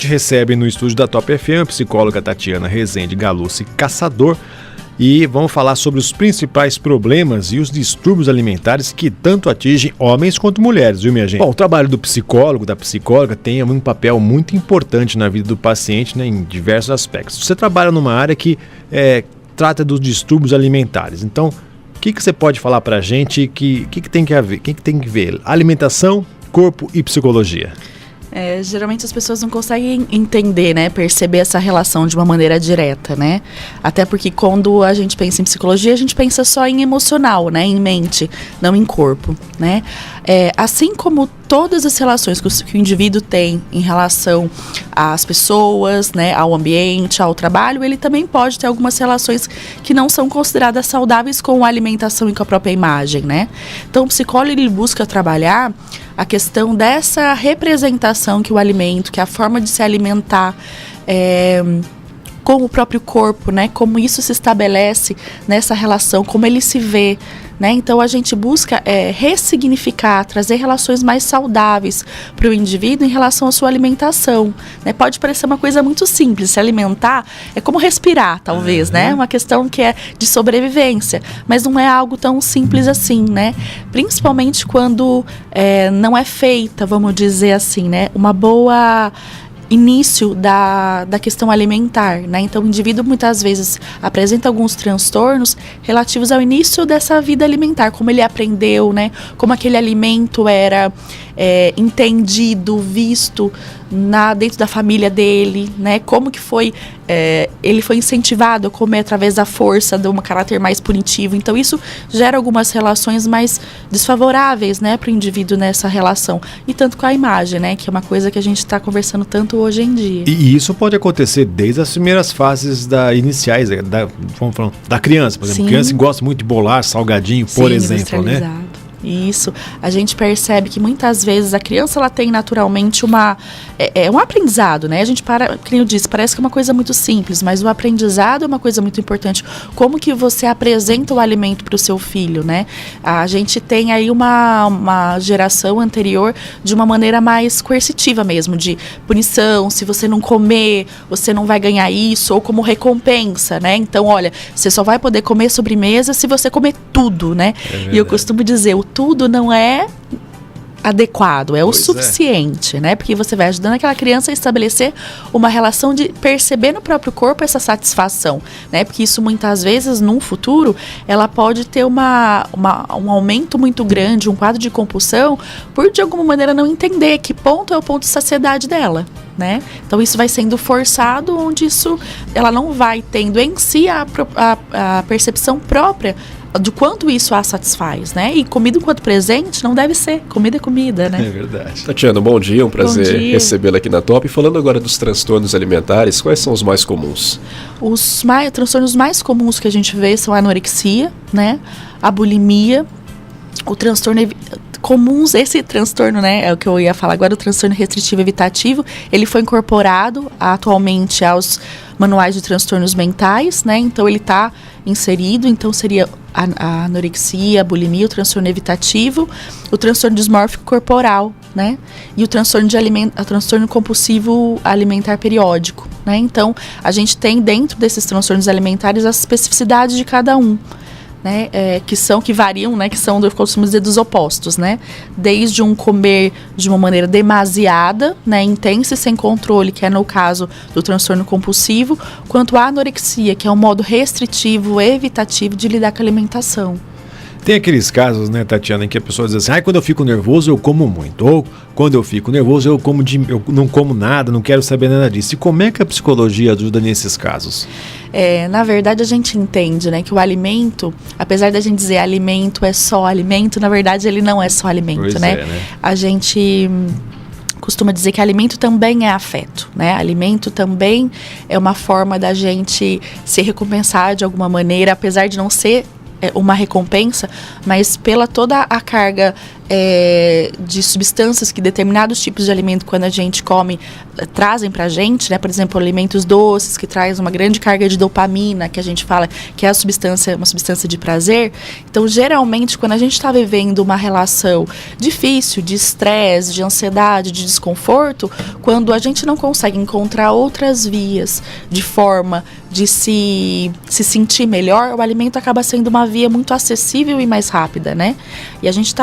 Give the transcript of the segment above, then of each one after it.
recebe no estúdio da Top FM a psicóloga Tatiana Rezende Galucci Caçador e vamos falar sobre os principais problemas e os distúrbios alimentares que tanto atingem homens quanto mulheres, viu, minha gente? Bom, o trabalho do psicólogo, da psicóloga, tem um papel muito importante na vida do paciente, né, em diversos aspectos. Você trabalha numa área que trata dos distúrbios alimentares, então o que você pode falar pra gente que tem que haver, que tem que ver? Alimentação, corpo e psicologia. Geralmente as pessoas não conseguem entender, né, perceber essa relação de uma maneira direta, né? Até porque quando a gente pensa em psicologia, a gente pensa só em emocional, né, em mente, não em corpo, né? Assim como todas as relações que o indivíduo tem em relação às pessoas, né, ao ambiente, ao trabalho, ele também pode ter algumas relações que não são consideradas saudáveis com a alimentação e com a própria imagem, né? Então o psicólogo, ele busca trabalhar a questão dessa representação que o alimento, que a forma de se alimentar com o próprio corpo, né? Como isso se estabelece nessa relação, como ele se vê, né? Então a gente busca ressignificar, trazer relações mais saudáveis para o indivíduo em relação à sua alimentação, né? Pode parecer uma coisa muito simples, se alimentar é como respirar, talvez, né? Uma questão que é de sobrevivência, mas não é algo tão simples assim, né? Principalmente quando não é feita, vamos dizer assim, né? Uma boa início da questão alimentar, né? Então o indivíduo muitas vezes apresenta alguns transtornos relativos ao início dessa vida alimentar, como ele aprendeu, né? Como aquele alimento era entendido, visto dentro da família dele, né? Como que ele foi incentivado a comer através da força, de um caráter mais punitivo. Então isso gera algumas relações mais desfavoráveis, né, para o indivíduo nessa relação. E tanto com a imagem, né, que é uma coisa que a gente está conversando tanto hoje em dia. E isso pode acontecer desde as primeiras fases iniciais da criança, por exemplo. A criança gosta muito de bolar, salgadinho, por exemplo, né? Isso, a gente percebe que muitas vezes a criança ela tem naturalmente um aprendizado, né? A gente como eu disse, parece que é uma coisa muito simples, mas o aprendizado é uma coisa muito importante. Como que você apresenta o alimento para o seu filho, né? A gente tem aí uma geração anterior de uma maneira mais coercitiva mesmo, de punição, se você não comer, você não vai ganhar isso, ou como recompensa, né? Então, olha, você só vai poder comer sobremesa se você comer tudo, né? E eu costumo dizer, o tudo não é adequado, é o suficiente, né? Porque você vai ajudando aquela criança a estabelecer uma relação de perceber no próprio corpo essa satisfação, né? Porque isso muitas vezes, num futuro, ela pode ter um aumento muito grande, um quadro de compulsão, por de alguma maneira não entender que ponto é o ponto de saciedade dela, né? Então isso vai sendo forçado, onde ela não vai tendo em si a percepção própria do quanto isso a satisfaz, né? E comida enquanto presente não deve ser. Comida é comida, né? É verdade. Tatiana, bom dia, um prazer recebê-la aqui na Top. Falando agora dos transtornos alimentares, quais são os mais comuns? Os transtornos mais comuns que a gente vê são a anorexia, né? A bulimia, o transtorno comuns, esse transtorno, né, é o que eu ia falar agora, o transtorno restritivo evitativo, ele foi incorporado atualmente aos manuais de transtornos mentais, né, então ele está inserido, então seria a anorexia, a bulimia, o transtorno evitativo, o transtorno dismórfico corporal, né, e o transtorno compulsivo alimentar periódico, né, então a gente tem dentro desses transtornos alimentares as especificidades de cada um, né, que variam, né, que são, eu costumo dizer, dos opostos, né, desde um comer de uma maneira demasiada, né, intensa e sem controle, que é no caso do transtorno compulsivo, quanto a anorexia, que é um modo restritivo, evitativo de lidar com a alimentação. Tem aqueles casos, né, Tatiana, em que a pessoa diz assim, quando eu fico nervoso eu como muito, ou quando eu fico nervoso eu não como nada, não quero saber nada disso. E como é que a psicologia ajuda nesses casos? Na verdade a gente entende, né, que o alimento, apesar da gente dizer alimento é só alimento, na verdade ele não é só alimento, né? A gente costuma dizer que alimento também é afeto, né? Alimento também é uma forma da gente se recompensar de alguma maneira, apesar de não ser uma recompensa, mas pela toda a carga de substâncias que determinados tipos de alimento, quando a gente come, trazem pra gente, né? Por exemplo, alimentos doces, que traz uma grande carga de dopamina, que a gente fala que é uma substância de prazer. Então, geralmente, quando a gente está vivendo uma relação difícil, de estresse, de ansiedade, de desconforto, quando a gente não consegue encontrar outras vias de forma de se sentir melhor, o alimento acaba sendo uma via muito acessível e mais rápida, né? E a gente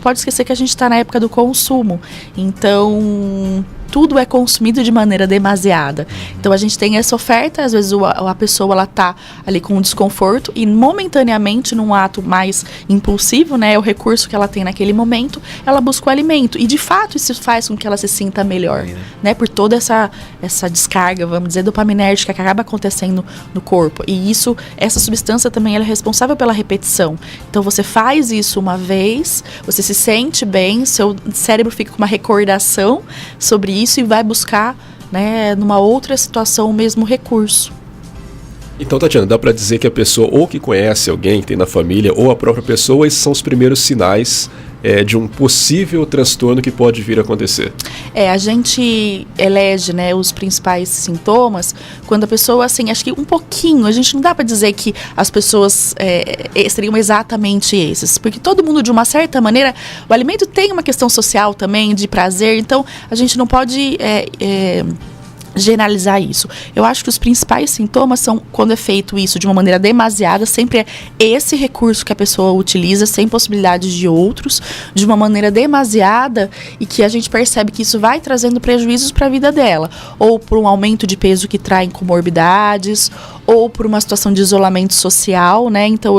pode esquecer que a gente está na época do consumo. Então, tudo é consumido de maneira demasiada. Então, a gente tem essa oferta, às vezes a pessoa ela tá ali com um desconforto e momentaneamente, num ato mais impulsivo, né, é o recurso que ela tem naquele momento, ela busca o alimento. E, de fato, isso faz com que ela se sinta melhor, né, por toda essa descarga, vamos dizer, dopaminérgica que acaba acontecendo no corpo. E essa substância também ela é responsável pela repetição. Então, você faz isso uma vez, você se sente bem, seu cérebro fica com uma recordação sobre isso e vai buscar, né, numa outra situação o mesmo recurso. Então, Tatiana, dá para dizer que a pessoa ou que conhece alguém que tem na família ou a própria pessoa, esses são os primeiros sinais de um possível transtorno que pode vir a acontecer. A gente elege, né, os principais sintomas quando a pessoa, assim, acho que um pouquinho, a gente não dá para dizer que as pessoas seriam exatamente esses, porque todo mundo, de uma certa maneira, o alimento tem uma questão social também, de prazer, então a gente não pode generalizar isso. Eu acho que os principais sintomas são quando é feito isso de uma maneira demasiada, sempre é esse recurso que a pessoa utiliza, sem possibilidades de outros, de uma maneira demasiada, e que a gente percebe que isso vai trazendo prejuízos para a vida dela, ou por um aumento de peso que traz comorbidades, ou por uma situação de isolamento social, né? Então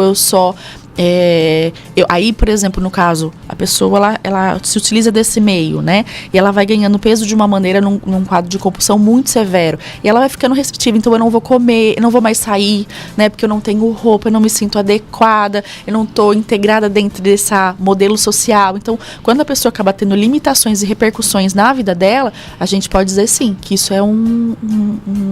aí, por exemplo, no caso, a pessoa ela se utiliza desse meio, né? E ela vai ganhando peso de uma maneira num quadro de compulsão muito severo. E ela vai ficando restritiva. Então, eu não vou comer, eu não vou mais sair, né? Porque eu não tenho roupa, eu não me sinto adequada, eu não estou integrada dentro desse modelo social. Então, quando a pessoa acaba tendo limitações e repercussões na vida dela, a gente pode dizer sim, que isso é um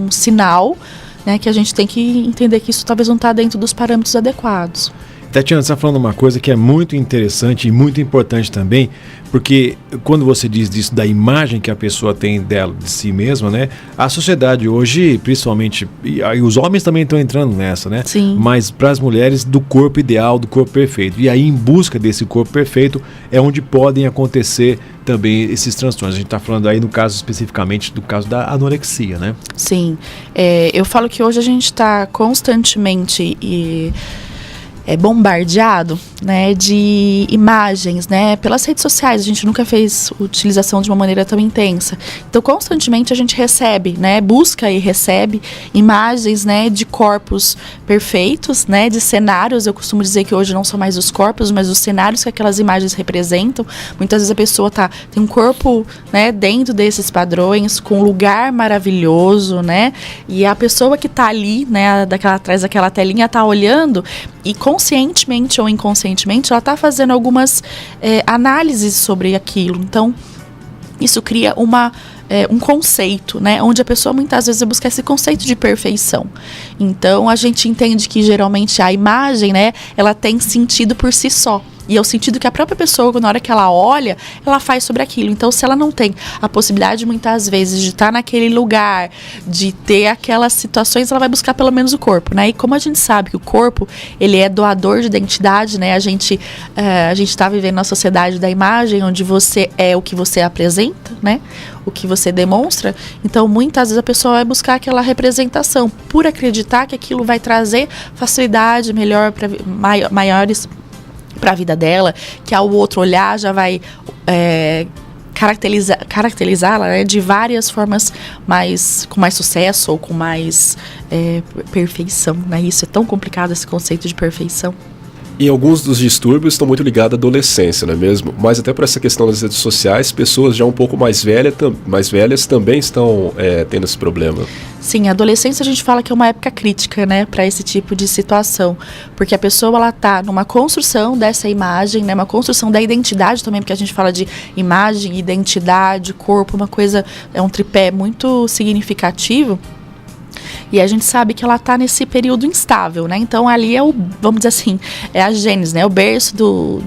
sinal, né? Que a gente tem que entender que isso talvez não está dentro dos parâmetros adequados. Tatiana, você está falando uma coisa que é muito interessante e muito importante também, porque quando você diz disso, da imagem que a pessoa tem dela, de si mesma, né? A sociedade hoje, principalmente, e os homens também estão entrando nessa, né? Sim. Mas para as mulheres, do corpo ideal, do corpo perfeito. E aí, em busca desse corpo perfeito, é onde podem acontecer também esses transtornos. A gente está falando aí, no caso, especificamente, do caso da anorexia, né? Sim. Eu falo que hoje a gente está constantemente bombardeado, né, de imagens, né, pelas redes sociais. A gente nunca fez utilização de uma maneira tão intensa. Então, constantemente a gente recebe, né, busca e recebe imagens, né, de corpos perfeitos, né, de cenários. Eu costumo dizer que hoje não são mais os corpos, mas os cenários que aquelas imagens representam. Muitas vezes a pessoa tem um corpo, né, dentro desses padrões, com um lugar maravilhoso, né, e a pessoa que está ali, né, atrás daquela telinha, está olhando e conscientemente ou inconscientemente ela está fazendo algumas análises sobre aquilo. Então, isso cria um conceito, né? Onde a pessoa muitas vezes busca esse conceito de perfeição. Então, a gente entende que geralmente a imagem, né, ela tem sentido por si só. E é o sentido que a própria pessoa, na hora que ela olha, ela faz sobre aquilo. Então, se ela não tem a possibilidade, muitas vezes, de estar naquele lugar, de ter aquelas situações, ela vai buscar pelo menos o corpo, né? E como a gente sabe que o corpo, ele é doador de identidade, né? A gente está vivendo na sociedade da imagem, onde você é o que você apresenta, né? O que você demonstra. Então, muitas vezes a pessoa vai buscar aquela representação, por acreditar que aquilo vai trazer facilidade, maiores para a vida dela, que ao outro olhar já vai caracterizá-la, né, de várias formas com mais sucesso ou com mais perfeição, né? Isso é tão complicado, esse conceito de perfeição. E alguns dos distúrbios estão muito ligados à adolescência, não é mesmo? Mas até por essa questão das redes sociais, pessoas já um pouco mais velhas também estão tendo esse problema. Sim, a adolescência a gente fala que é uma época crítica, né, para esse tipo de situação, porque a pessoa ela tá numa construção dessa imagem, né, uma construção da identidade também, porque a gente fala de imagem, identidade, corpo, uma coisa, é um tripé muito significativo. E a gente sabe que ela está nesse período instável, né? Então ali vamos dizer assim, é a gênese, né? O berço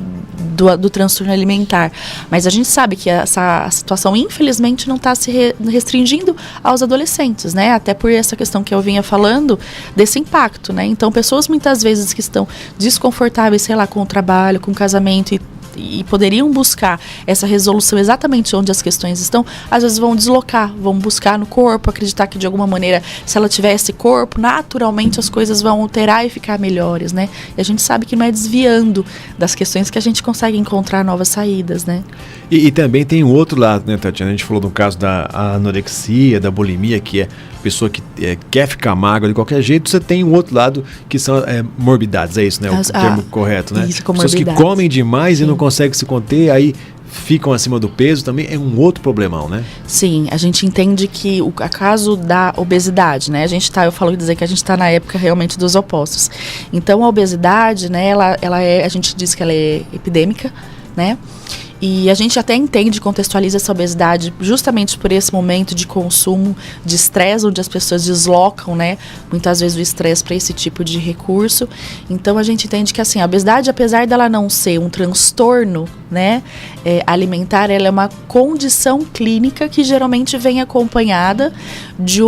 do transtorno alimentar. Mas a gente sabe que essa situação, infelizmente, não está se restringindo aos adolescentes, né? Até por essa questão que eu vinha falando, desse impacto, né? Então, pessoas muitas vezes que estão desconfortáveis, sei lá, com o trabalho, com o casamento e poderiam buscar essa resolução exatamente onde as questões estão, às vezes vão deslocar, vão buscar no corpo, acreditar que de alguma maneira, se ela tiver esse corpo, naturalmente as coisas vão alterar e ficar melhores, né? E a gente sabe que não é desviando das questões que a gente consegue encontrar novas saídas, né? E também tem um outro lado, né, Tatiana? A gente falou no caso da anorexia, da bulimia, que é pessoa que quer ficar magra de qualquer jeito. Você tem um outro lado que são morbidades, é isso, né? O termo correto, né? Isso, pessoas que comem demais e não conseguem se conter, aí ficam acima do peso, também é um outro problemão, né? Sim, a gente entende que o caso da obesidade, né? Eu falo dizer que a gente está na época realmente dos opostos. Então a obesidade, né? A gente diz que ela é epidêmica, né? E a gente até entende, contextualiza essa obesidade justamente por esse momento de consumo, de estresse, onde as pessoas deslocam, né, muitas vezes o estresse para esse tipo de recurso. Então a gente entende que assim, a obesidade, apesar dela não ser um transtorno, né, alimentar, ela é uma condição clínica que geralmente vem acompanhada de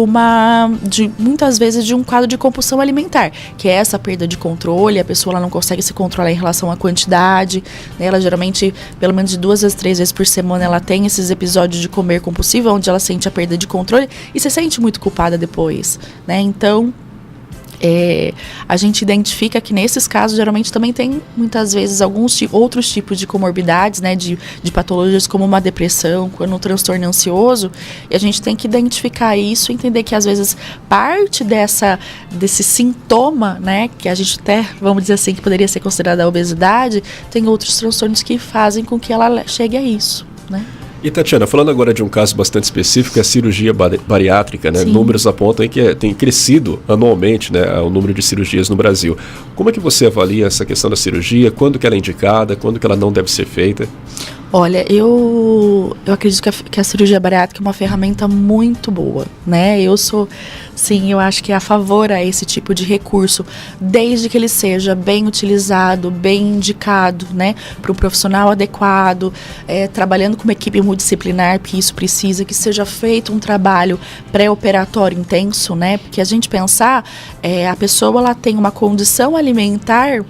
muitas vezes de um quadro de compulsão alimentar, que é essa perda de controle, a pessoa ela não consegue se controlar em relação à quantidade, né, ela geralmente, pelo menos de 2 a 3 vezes por semana, ela tem esses episódios de comer compulsivo, onde ela sente a perda de controle e se sente muito culpada depois, né? Então, a gente identifica que nesses casos, geralmente também tem, muitas vezes, alguns outros tipos de comorbidades, né? De patologias como uma depressão, um transtorno ansioso, e a gente tem que identificar isso e entender que, às vezes, parte desse sintoma, né? Que a gente até, vamos dizer assim, que poderia ser considerada a obesidade, tem outros transtornos que fazem com que ela chegue a isso, né? E Tatiana, falando agora de um caso bastante específico, é a cirurgia bariátrica, né? Números apontam aí que tem crescido anualmente, né, o número de cirurgias no Brasil. Como é que você avalia essa questão da cirurgia? Quando que ela é indicada? Quando que ela não deve ser feita? Olha, eu acredito que a cirurgia bariátrica é uma ferramenta muito boa, né? Eu acho que é a favor a esse tipo de recurso, desde que ele seja bem utilizado, bem indicado, né? Para um profissional adequado, trabalhando com uma equipe multidisciplinar, porque isso precisa, que seja feito um trabalho pré-operatório intenso, né? Porque a gente pensar, a pessoa ela tem uma condição alimentar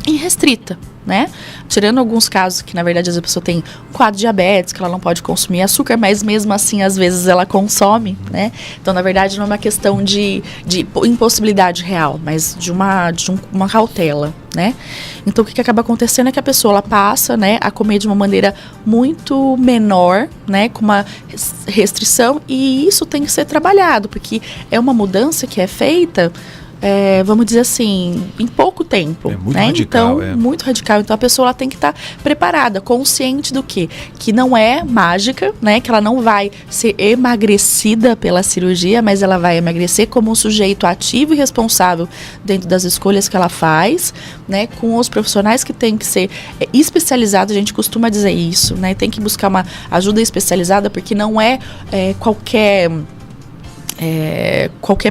irrestrita, né? Tirando alguns casos que, na verdade, a pessoa tem um quadro de diabetes, que ela não pode consumir açúcar, mas mesmo assim, às vezes, ela consome, né? Então, na verdade, não é uma questão de impossibilidade real, mas de uma cautela, né? Então, o que acaba acontecendo é que a pessoa, ela passa, né, a comer de uma maneira muito menor, né, com uma restrição, e isso tem que ser trabalhado, porque é uma mudança que é feita, vamos dizer assim, em pouco tempo. É muito né? radical. Então, muito radical. Então, a pessoa ela tem que estar preparada, consciente do quê? Que não é mágica, né? Que ela não vai ser emagrecida pela cirurgia, mas ela vai emagrecer como um sujeito ativo e responsável dentro das escolhas que ela faz, né? Com os profissionais que tem que ser especializados, a gente costuma dizer isso, né? Tem que buscar uma ajuda especializada, porque não é qualquer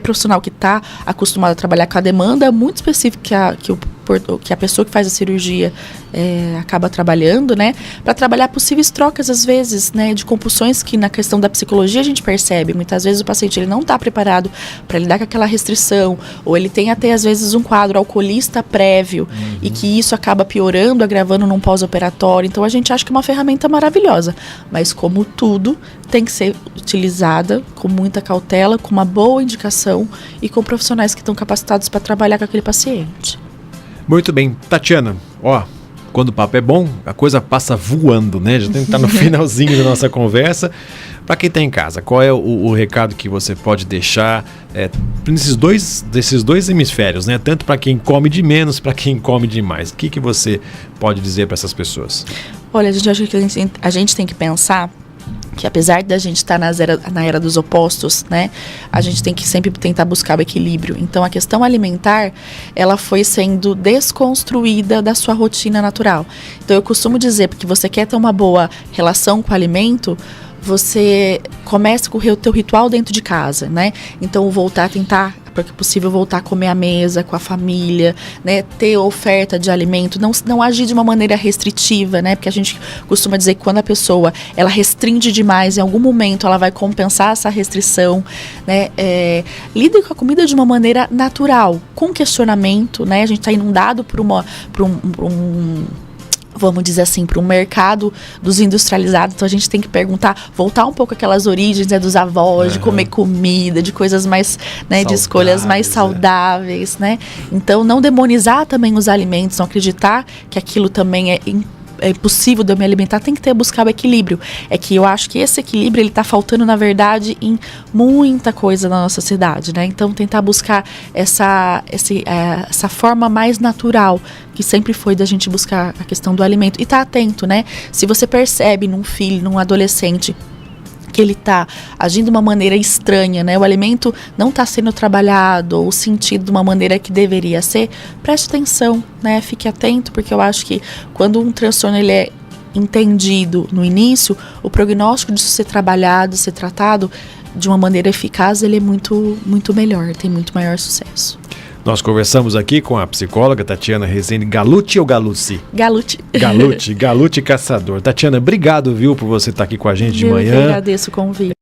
profissional que está acostumado a trabalhar com a demanda muito específica que a pessoa que faz a cirurgia acaba trabalhando, né? Para trabalhar possíveis trocas, às vezes, né? De compulsões que na questão da psicologia a gente percebe. Muitas vezes o paciente ele não está preparado para lidar com aquela restrição, ou ele tem até, às vezes, um quadro alcoolista prévio, e que isso acaba piorando, agravando num pós-operatório. Então, a gente acha que é uma ferramenta maravilhosa. Mas, como tudo, tem que ser utilizada com muita cautela, com uma boa indicação e com profissionais que estão capacitados para trabalhar com aquele paciente. Muito bem. Tatiana, quando o papo é bom, a coisa passa voando, né? Já tem que estar no finalzinho da nossa conversa. Para quem está em casa, qual é o recado que você pode deixar desses dois hemisférios, né? Tanto para quem come de menos, para quem come de mais. O que você pode dizer para essas pessoas? Olha, a gente acha que a gente tem que pensar que, apesar da gente estar na era dos opostos, né, a gente tem que sempre tentar buscar o equilíbrio. Então, a questão alimentar, ela foi sendo desconstruída da sua rotina natural. Então, eu costumo dizer, porque você quer ter uma boa relação com o alimento, você começa com o teu ritual dentro de casa, né? Então, voltar a tentar para que é possível voltar a comer à mesa com a família, né? Ter oferta de alimento, não agir de uma maneira restritiva, né? Porque a gente costuma dizer que quando a pessoa ela restringe demais, em algum momento ela vai compensar essa restrição, né? Lide com a comida de uma maneira natural, com questionamento, né? A gente está inundado por vamos dizer assim, para um mercado dos industrializados, então a gente tem que voltar um pouco aquelas origens, né, dos avós, de comer comida, de coisas mais, né, de escolhas mais saudáveis, né? Então, não demonizar também os alimentos, não acreditar que aquilo também é possível de eu me alimentar, tem que buscar o equilíbrio. É que eu acho que esse equilíbrio, ele tá faltando, na verdade, em muita coisa na nossa cidade, né? Então, tentar buscar essa forma mais natural, que sempre foi da gente buscar a questão do alimento. E tá atento, né? Se você percebe num filho, num adolescente, que ele está agindo de uma maneira estranha, né? O alimento não está sendo trabalhado ou sentido de uma maneira que deveria ser, preste atenção, né? Fique atento, porque eu acho que quando um transtorno ele é entendido no início, o prognóstico disso ser trabalhado, ser tratado de uma maneira eficaz, ele é muito, muito melhor, tem muito maior sucesso. Nós conversamos aqui com a psicóloga Tatiana Rezende Galuti ou Galuci? Galuti. Galuti Caçador. Tatiana, obrigado, viu, por você estar aqui com a gente de manhã. Eu que agradeço o convite.